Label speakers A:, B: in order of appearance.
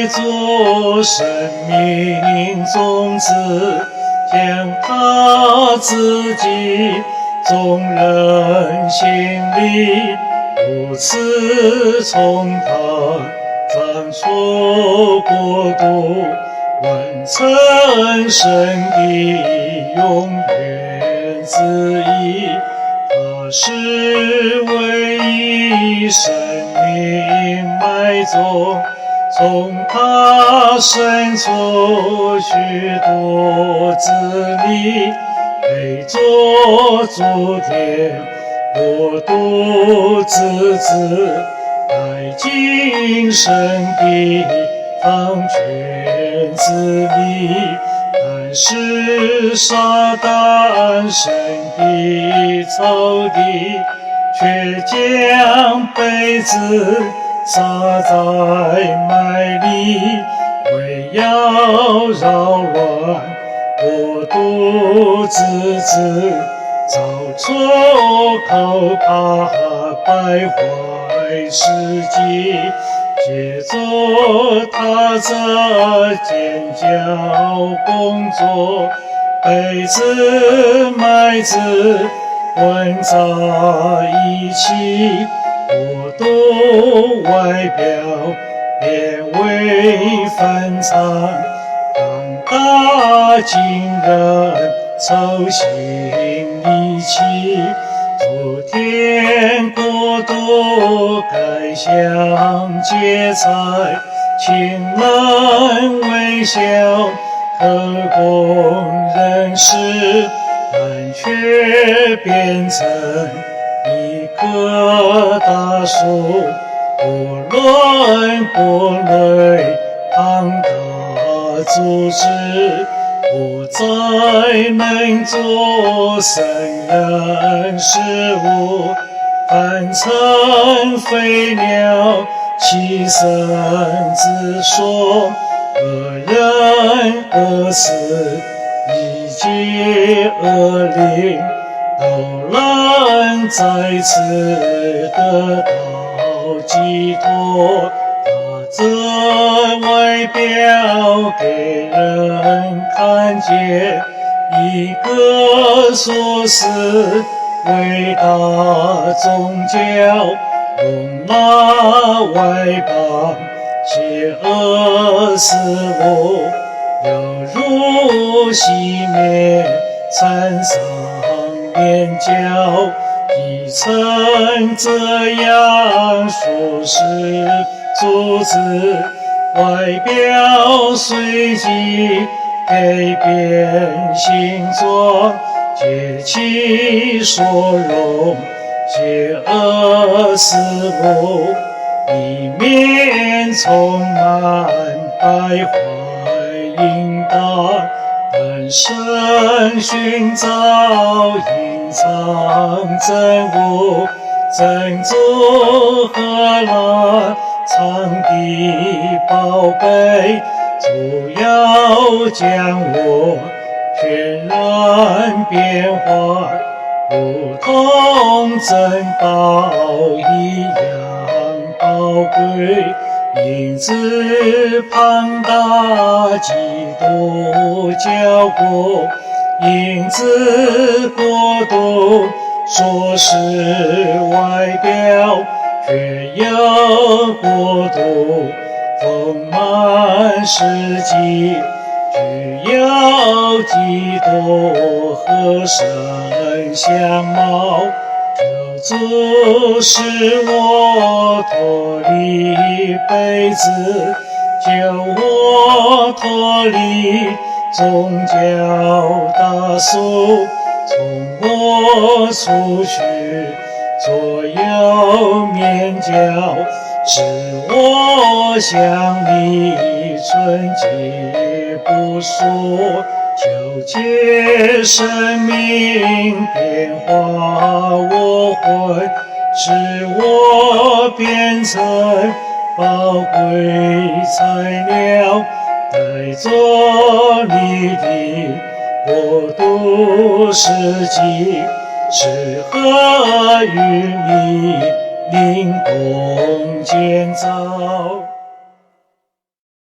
A: 埋作生命种子，将它自己种人心里，如此从它长出国度，完成神的永远旨意。它是唯一生命埋种，从它生出许多子粒，配作诸天国度之子，带进神的方权之力。但是撒旦神的仇敌，却将被子撒在麦里，为要扰乱国度之子，造作可怕败坏事迹。借着他这尖角工作，被子麦子混在一起，国度外表变为坟场，当大惊人，丑行离奇。诸天国度该向劫财，亲人微笑，可供人事，但却变成一棵大树，不论国内庞大组织，不再能做生人事物，反成飞鸟，其身之所，恶人恶事，一切恶灵，都能在此得到寄托。它这外表给人看见，一个说是伟大宗教，用那外邦邪恶事物，犹如熄灭山上面角，亦曾这样说是主子，外表随即改变形状，借其所容邪恶事物，以免充满败坏淫荡。但神寻找隐藏真物，珍珠和那藏的宝贝，主要将我全然变化，如同珍宝一样宝贵。因此庞大极多交国，因此国度说是外表，却有国度丰满事迹，具有极多和神相貌。主使我脱离被子，救我脱离宗教大树，从我出去左右面角，使我向你纯洁不说。求借生命变化我魂，使我变成宝贵材料，带着你的国度事迹，适合与你灵共建造。